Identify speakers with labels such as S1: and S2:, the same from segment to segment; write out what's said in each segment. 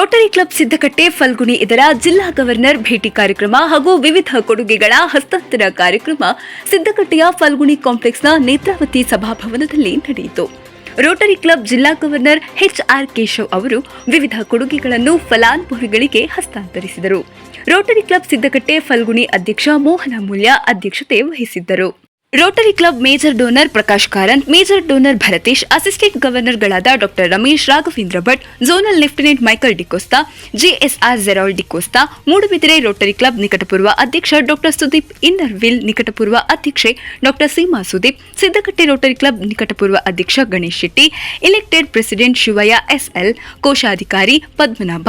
S1: Rotary club Siddakatte Phalguni ಇದರ ಜಿಲ್ಲಾ governor ಭೇಟಿ ಕಾರ್ಯಕ್ರಮ ಹಾಗೂ ವಿವಿಧ ಕೊಡುಗೆಗಳ ಹಸ್ತಾಂತರ ಕಾರ್ಯಕ್ರಮ ಸಿದ್ದಕಟ್ಟೆಯ ಫಲ್ಗುಣಿ ಕಾಂಪ್ಲೆಕ್ಸ್ನ ನೇತ್ರಾವತಿ ಸಭಾಭವನದಲ್ಲಿ ನಡೆಯಿತು. ರೋಟರಿ ಕ್ಲಬ್ ಜಿಲ್ಲಾ ಗವರ್ನರ್ ಎಚ್.ಆರ್. ಕೇಶವ್ ಅವರು ವಿವಿಧ ಕೊಡುಗೆಗಳನ್ನು ಫಲಾನುಭವಿಗಳಿಗೆ ಹಸ್ತಾಂತರಿಸಿದರು. ರೋಟರಿ ಕ್ಲಬ್ ಸಿದ್ದಕಟ್ಟೆ ಫಲ್ಗುಣಿ ಅಧ್ಯಕ್ಷ ಮೋಹನ ಮೂಲ್ಯ ಅಧ್ಯಕ್ಷತೆ ವಹಿಸಿದ್ದರು. Rotary Club major donor Prakash Karanth, major donor Bharatesh, assistant ಗವರ್ನರ್ಗಳಾದ ಡಾ Ramesh Raghavendra Bhat, zonal lieutenant Michael D'Costa, GSR Gerald D'Costa, Moodubidire Rotary Club ನಿಕಟಪೂರ್ವ ಅಧ್ಯಕ್ಷ ಡಾ ಸುದೀಪ್, ಇನ್ನರ್ವಿಲ್ ನಿಕಟಪೂರ್ವ ಅಧ್ಯಕ್ಷೆ ಡಾ ಸೀಮಾ ಸುದೀಪ್, ಸಿದ್ದಕಟ್ಟೆ ರೋಟರಿ ಕ್ಲಬ್ ನಿಕಟಪೂರ್ವ ಅಧ್ಯಕ್ಷ Ganesh Shetty, elected president Shivaiah SL, ಕೋಶಾಧಿಕಾರಿ Padmanabha,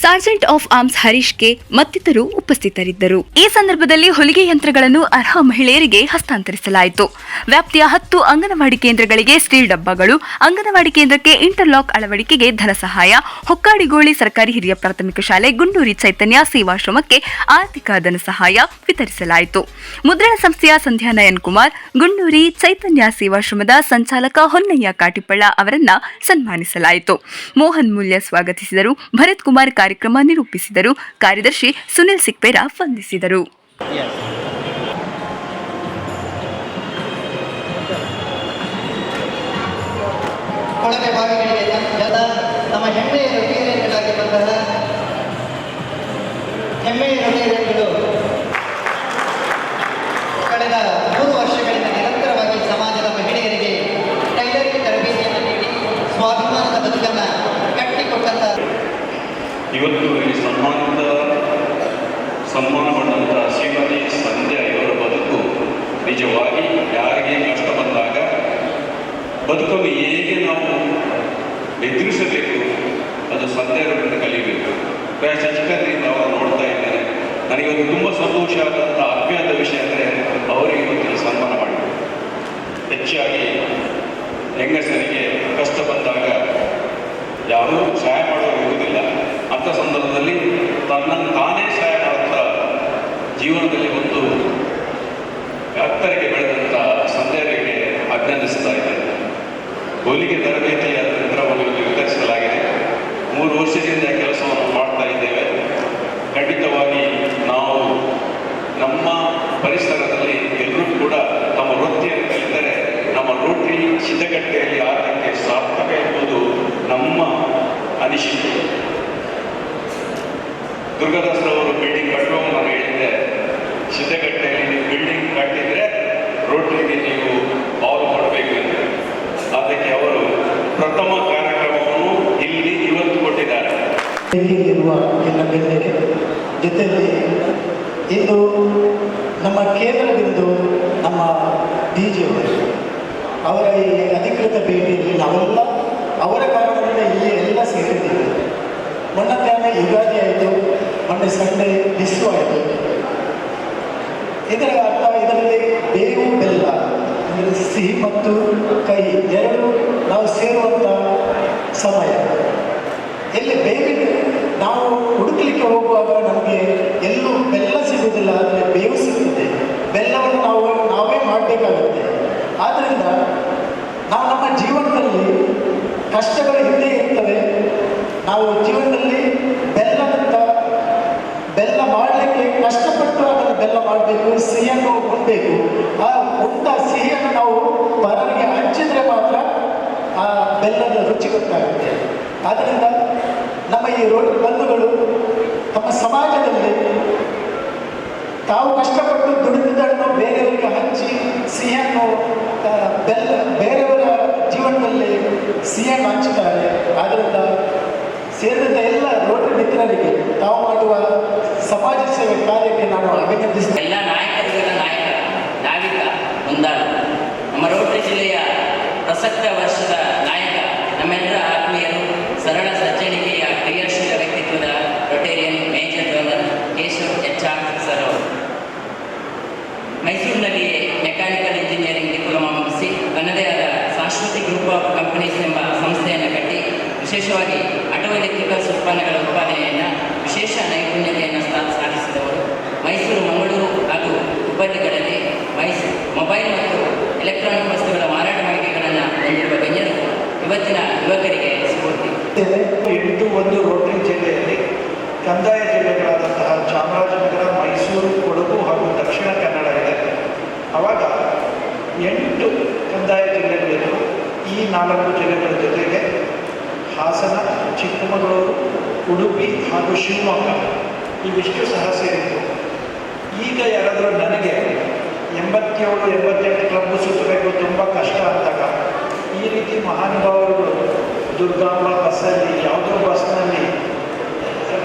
S1: sergeant of arms Harish K ಮತ್ತಿತರರು ಉಪಸ್ಥಿತರಿದ್ದರು. ಈ ಸಂದರ್ಭದಲ್ಲಿ ಹೊಲಿಗೆ ಯಂತ್ರಗಳನ್ನು ಅರ್ಹ ಮಹಿಳೆಯರಿಗೆ ಹಸ್ತಾಂತರಿಸಲಾಯಿತು. ವ್ಯಾಪ್ತಿಯ 10 ಅಂಗನವಾಡಿ ಕೇಂದ್ರಗಳಿಗೆ ಸ್ಟೀಲ್ ಡಬ್ಬಗಳು, ಅಂಗನವಾಡಿ ಕೇಂದ್ರಕ್ಕೆ ಇಂಟರ್ಲಾಕ್ ಅಳವಡಿಕೆಗೆ ಧನ ಸಹಾಯ, ಹೊಕ್ಕಾಡಿಗೋಳಿ ಸರ್ಕಾರಿ ಹಿರಿಯ ಪ್ರಾಥಮಿಕ ಶಾಲೆ ಗುಂಡೂರಿ ಚೈತನ್ಯ ಸೇವಾಶ್ರಮಕ್ಕೆ ಆರ್ಥಿಕ ಧನ ಸಹಾಯ ವಿತರಿಸಲಾಯಿತು. ಮುದ್ರಣ ಸಂಸ್ಥೆಯ ಸಂಧ್ಯಾ ನಯನ್ ಕುಮಾರ್, ಗುಂಡೂರಿ ಚೈತನ್ಯ ಸೇವಾಶ್ರಮದ ಸಂಚಾಲಕ ಹೊನ್ನಯ್ಯ ಕಾಟಿಪಳ್ಳ ಅವರನ್ನ ಸನ್ಮಾನಿಸಲಾಯಿತು. ಮೋಹನ್ ಮೂಲ್ಯ ಸ್ವಾಗತಿಸಿದರು. ಭರತ್ ಕುಮಾರ್ ಕಾರ್ಯಕ್ರಮ ನಿರೂಪಿಸಿದರು. ಕಾರ್ಯದರ್ಶಿ ಸುನಿಲ್ ಸಿಕ್ಪೇರ ವಂದಿಸಿದರು.
S2: ಕೊಳವೆ ಬಾವಿಗಳಿಗೆ ನಮ್ಮ ಹೆಮ್ಮೆಯ ರೊಟೇರಿಯನ್ಗಳಾಗಿ ಬಂದ ಹೆಮ್ಮೆಯ ರೊಟೇರಿಯನ್ಗಳು ಕಳೆದ 3 ವರ್ಷಗಳಿಂದ ನಿರಂತರವಾಗಿ ಸಮಾಜದ ಮಹಿಳೆಯರಿಗೆ ಟೈಲರಿಂಗ್ ತರಬೇತಿಯನ್ನು ನೀಡಿ ಸ್ವಾಭಿಮಾನದ ಬದುಕನ್ನು ಕಟ್ಟಿಕೊಟ್ಟಂತ
S3: ಇವತ್ತು ಈ ಸನ್ಮಾನಗೊಂಡಂಥ ಶ್ರೀಮತಿ ಸಂಧ್ಯಾ ಇವರ ಬದುಕು ನಿಜವಾಗಿ ಯಾರಿಗೆ ಕಷ್ಟ ಬಂದಾಗ ಬದುಕನ್ನು ಹೇಗೆ ನಾವು ಎದುರಿಸಬೇಕು ಅದು ಸಂಧ್ಯಾರಿಂದ ಕಲಿಬೇಕು. ಚಿಕ್ಕಂದಿನಿಂದ ಅವರು ನೋಡ್ತಾ ಇದ್ದಾರೆ. ನನಗಿವತ್ತು ತುಂಬ ಸಂತೋಷ ಆದಂಥ ಆತ್ಮೀಯದ ವಿಷಯ ಅಂದರೆ ಅವರಿಗೆ ಇವತ್ತು ಸನ್ಮಾನ ಮಾಡಿದರು. ಹೆಚ್ಚಾಗಿ ಹೆಂಗಸರಿಗೆ ಕಷ್ಟ ಬಂದಾಗ ಯಾರೂ ಸಹಾಯ ಮಾಡೋರು ಇರುವುದಿಲ್ಲ. ಅಂಥ ಸಂದರ್ಭದಲ್ಲಿ ತನ್ನನ್ನು ತಾನೇ ಸಹಾಯ ಮಾಡುತ್ತಾ ಜೀವನದಲ್ಲಿ ಒಂದು ಎತ್ತರಕ್ಕೆ ಬೆಳೆದಂಥ ಸಂಧ್ಯರಿಗೆ ಅಭಿನಂದಿಸ್ತಾ ಇದ್ದಾರೆ. ಹೊಲಿಗೆ ತರಬೇತಿಯ ಯಂತ್ರವನ್ನು ವಿತರಿಸಲಾಗಿದೆ. 3 ವರ್ಷದಿಂದ ಕೆಲಸವನ್ನು ಮಾಡ್ತಾ ಇದ್ದೇವೆ. ಖಂಡಿತವಾಗಿ ನಾವು ನಮ್ಮ ಪರಿಸರದಲ್ಲಿ ಎಲ್ಲರೂ ಕೂಡ ನಮ್ಮ ವೃತ್ತಿಯನ್ನು ಕಲಿತರೆ ನಮ್ಮ ರೋಟರಿ ಸಿದ್ದಕಟ್ಟೆಯಲ್ಲಿ ಆದಕ್ಕೆ ಸಾರ್ಥಕ ಎಂಬುದು ನಮ್ಮ ಅನಿಸಿಕೆ. ದುರ್ಗಾದಾಸರವರು ಬಿಲ್ಡಿಂಗ್ ಕಟ್ಟುವಾಗ ನಾನು ಹೇಳಿದ್ದೆ, ಸಿದ್ದಕಟ್ಟೆಯಲ್ಲಿ ನೀವು ಬಿಲ್ಡಿಂಗ್ ಕಟ್ಟಿದರೆ ರೋಟರಿಗೆ ನೀವು ಪಾಲು ಕೊಡಬೇಕು ಅಂತ. ಅದಕ್ಕೆ ಅವರು ಪ್ರಥಮ ಕಾರ್ಯಕ್ರಮವನ್ನು ಇಲ್ಲಿ ಇವತ್ತು ಕೊಟ್ಟಿದ್ದಾರೆ.
S4: ಇರುವ ಎಲ್ಲ ಗಣ್ಯರೇ, ಜೊತೆಯಲ್ಲಿ ಇಂದು ನಮ್ಮ ಕೇಂದ್ರಬಿಂದು ನಮ್ಮ ಡಿಜಿಯವರು ಅವರ ಈ ಅಧಿಕೃತ ಭೇಟಿಯಲ್ಲಿ ನಾವೆಲ್ಲ ಅವರ ಕಾರಣದಿಂದ ಇಲ್ಲಿ ಎಲ್ಲ ಸೇರಿದ್ದೀವಿ. ಮೊನ್ನೆ ಯುಗಾದಿ ಆಯಿತು, ಮೊನ್ನೆ ಸಂಡೇ ಬಿಸು ಆಯಿತು. ಇದರ ಅರ್ಥ ಇದರಲ್ಲಿ ಬೇವು ಬೆಲ್ಲ ಅಂದರೆ ಸಿಹಿ ಮತ್ತು ಕಹಿ ಎರಡು ನಾವು ಸೇರುವಂಥ ಸಮಯ. ಎಲ್ಲಿ ಬೇವಿನ ನಾವು ಹುಡುಕಲಿಕ್ಕೆ ಹೋಗುವಾಗ ನಮಗೆ ಎಲ್ಲೂ ಬೆಲ್ಲ ಸಿಗುವುದಿಲ್ಲ, ಆದರೆ ಬೇವು ಸಿಗುತ್ತದೆ. ಬೆಲ್ಲವನ್ನು ನಾವೇ ಮಾಡಬೇಕಾಗುತ್ತೆ. ಆದ್ದರಿಂದ ನಾವು ನಮ್ಮ ಜೀವನದಲ್ಲಿ ಕಷ್ಟಗಳು ಇದ್ದೇ ಇರ್ತವೆ. ನಾವು ಜೀವನದಲ್ಲಿ ಬೆಲ್ಲ ಮಾಡಲಿಕ್ಕೆ ಕಷ್ಟಪಟ್ಟು ಅದನ್ನು ಬೆಲ್ಲ ಮಾಡಬೇಕು, ಸಿಹಿಯನ್ನು ಉಣ್ಬೇಕು. ಆ ಉಂಡ ಸಿಹಿಯನ್ನು ನಾವು ಪರರಿಗೆ ಹಂಚಿದರೆ ಮಾತ್ರ ಆ ಬೆಲ್ಲದ ರುಚಿ ಗೊತ್ತಾಗುತ್ತೆ. ಆದ್ದರಿಂದ ನಮ್ಮ ಈ ರೋಟರಿ ಬಂಧುಗಳು ತಮ್ಮ ಸಮಾಜದಲ್ಲಿ ತಾವು ಕಷ್ಟಪಟ್ಟು ದುಡಿದನ್ನು ಬೇರೆಯವರಿಗೆ ಹಂಚಿ ಸಿಹಿಯನ್ನು ಬೇರೆಯವರ ಜೀವನದಲ್ಲಿ ಸಿಹಿಯನ್ನು ಹಂಚುತ್ತಾರೆ. ಆದ್ದರಿಂದ ಸೇರಿದ ಎಲ್ಲ ರೋಟರಿ ಮಿತ್ರರಿಗೆ ತಾವು ಮಾಡುವ ಸಮಾಜ ಸೇವೆ ಕಾರ್ಯಕ್ಕೆ ನಾನು ಅಭಿನಂದಿಸ್ತೇನೆ.
S5: ಎಲ್ಲ ನಾಯಕರುಗಳ ನಾಯಕ ನಾವಿಕ ಮುಂದಾಳ ನಮ್ಮ ರೋಟರಿ ಜಿಲ್ಲೆಯ ಪ್ರಸಕ್ತ ವರ್ಷದ ನಾಯಕ ನಮ್ಮೆಲ್ಲರ ಆತ್ಮೀಯರು, ಸರಳ ಸಜ್ಜನಿಕೆಯ ಕ್ರಿಯಾಶೀಲ ವ್ಯಕ್ತಿತ್ವದ Rotarian major donor Keshav HR. Sir ಅವರು ಮೈಸೂರಿನಲ್ಲಿಯೇ ಮೆಕ್ಯಾನಿಕಲ್ ಇಂಜಿನಿಯರಿಂಗ್ ಡಿಪ್ಲೊಮಾ ಮುಗಿಸಿ ತನ್ನದೇ ಆದ ಶಾಶ್ವತಿ ಗ್ರೂಪ್ ಆಫ್ ಕಂಪನೀಸ್ ಎಂಬ ಸಂಸ್ಥೆಯನ್ನು ಕಟ್ಟಿ ವಿಶೇಷವಾಗಿ ಆಟೋ ಎಲೆಕ್ಟ್ರಿಕಲ್ಸ್ ಉತ್ಪನ್ನಗಳ ಉತ್ಪಾದನೆಯನ್ನು ವಿಶೇಷ ನೈಪುಣ್ಯತೆಯನ್ನು ಸಾಧಿಸಿದವರು. ಮೈಸೂರು, ಮಂಗಳೂರು ಹಾಗೂ ಹುಬ್ಬಳ್ಳಿಗಳಲ್ಲಿ ಮೊಬೈಲ್ ಮತ್ತು ಎಲೆಕ್ಟ್ರಾನಿಕ್ ವಸ್ತುಗಳ ಮಾರಾಟ ಮಳಿಗೆಗಳನ್ನು ಹೊಂದಿರುವ ಗಣ್ಯರು ಇವತ್ತಿನ ಯುವಕರಿಗೆ ಸ್ಫೂರ್ತಿ.
S4: 8 ರೋಟರಿ ಕಂದಾಯ ಜಿಲ್ಲೆಗಳಾದಂತಹ ಚಾಮರಾಜನಗರ, ಮೈಸೂರು, ಕೊಡಗು ಹಾಗೂ ದಕ್ಷಿಣ ಕನ್ನಡ ಇದೆ. ಆವಾಗ 8 ಕಂದಾಯ ಜಿಲ್ಲೆಗಳಿದ್ದು ಈ 4 ಜಿಲ್ಲೆಗಳ ಜೊತೆಗೆ ಹಾಸನ, ಚಿಕ್ಕಮಗಳೂರು, ಉಡುಪಿ ಹಾಗೂ ಶಿವಮೊಗ್ಗ ಇವಿಷ್ಟು ಸಹ ಸೇರಿತ್ತು. ಈಗ ಯಾರಾದರೂ ನನಗೆ 87-88 ಕ್ಲಬ್ ಸುತ್ತಬೇಕು ತುಂಬ ಕಷ್ಟ ಅಂದಾಗ ಈ ರೀತಿ ಮಹಾನುಭಾವರುಗಳು ದುರ್ಗಾಂಬ ಬಸ್ಸಲ್ಲಿ ಯಾವುದೋ ಬಸ್ನಲ್ಲಿ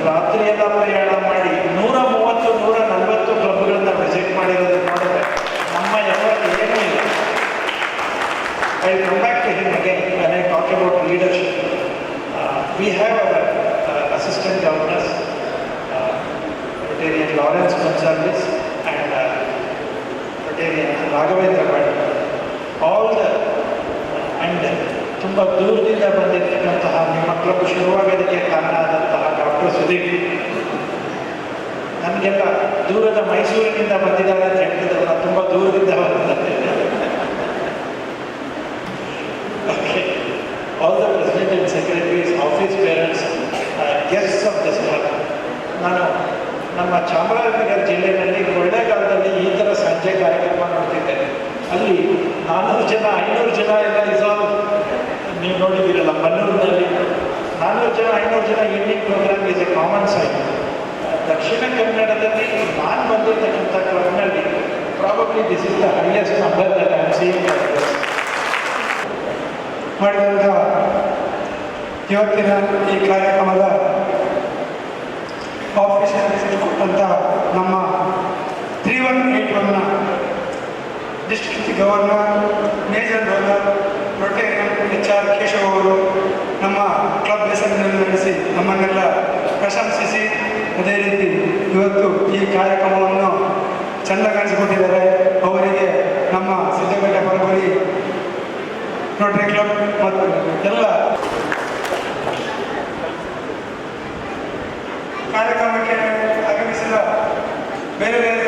S4: ರಾತ್ರಿಯೆಲ್ಲ ಪ್ರಯಾಣ ಮಾಡಿ 130-140 ಕ್ಲಬ್ಗಳನ್ನ ವಿಸಿಟ್ ಮಾಡಿರೋದನ್ನು ನೋಡಿದ್ರೆ ನಮ್ಮ ಎಫರ್ಟ್ ಏನೂ ಇಲ್ಲ. I come back to him again when I talk about leadership. We have our assistant governors, Rotarian Lawrence Gonsalves and Rotarian Raghavendra Bhatt. All the and ತುಂಬ ದೂರದಿಂದ ಬಂದಿರತಕ್ಕಂತಹ ನಿಮ್ಮ ಕ್ಲಬ್ ಶುರುವಾಗೋದಕ್ಕೆ ಕಾರಣ ಆದಂತಹ ಡಾಕ್ಟರ್ ಸುದೀಪ್, ನನಗೆಲ್ಲ ದೂರದ ಮೈಸೂರಿನಿಂದ ಬಂದಿದ್ದಾರೆ ಅಂತ ಹೇಳ್ತಿದ್ದಲ್ಲ, ತುಂಬ ದೂರದಿಂದ ಬಂದಿದ್ದಾರೆ. Okay, all the president and secretaries, office bearers, guests of this club. ನಾನು ನಮ್ಮ ಚಾಮರಾಜನಗರ ಜಿಲ್ಲೆಯಲ್ಲಿ ಕೊಳ್ಳೇಗಾಲದಲ್ಲಿ ಈ ಥರ ಸಂಜೆ ಕಾರ್ಯಕ್ರಮ ನೋಡ್ತಿದ್ದೆ. ಅಲ್ಲಿ 400 ಜನ 500 ಜನ ಎಲ್ಲ ಇಸಾಲ್ ನೀವು ನೋಡಿದ್ದೀರಲ್ಲ ಬನ್ನೂರಿನಲ್ಲಿ 400 ಜನ 500 ಜನ evening programme is a common sight. ದಕ್ಷಿಣ ಕನ್ನಡದಲ್ಲಿ ನಾನು ಬಂದಿರತಕ್ಕಂಥ ಕ್ಲಬ್ನಲ್ಲಿ probably this is the highest number that I am seeing
S6: ಮಾಡಿದಂಥ ಇವತ್ತಿನ ಈ ಕಾರ್ಯಕ್ರಮದ ಆಫೀಸರ್ ಕೊಟ್ಟಂಥ ನಮ್ಮ 3181ನ district governor, major donor, Rotarian HR Keshav ಅವರು ನಮ್ಮ ಕ್ಲಬ್ ಹೆಸರಿನಲ್ಲಿ ನಡೆಸಿ ನಮ್ಮನ್ನೆಲ್ಲ ಪ್ರಶಂಸಿಸಿ ಅದೇ ರೀತಿ ಇವತ್ತು ಈ ಕಾರ್ಯಕ್ರಮವನ್ನು ಚೆಂದ ಕಾಣಿಸಿಕೊಟ್ಟಿದ್ದಾರೆ. ಅವರಿಗೆ ನಮ್ಮ ಸಿದ್ದಗಟ್ಟೆ ಫಲ್ಗುಣಿ ರೋಟರಿ ಕ್ಲಬ್ ಮತ್ತು ಎಲ್ಲ ಕಾರ್ಯಕ್ರಮಕ್ಕೆ ಆಗಮಿಸಿದ ಬೇರೆ ಬೇರೆ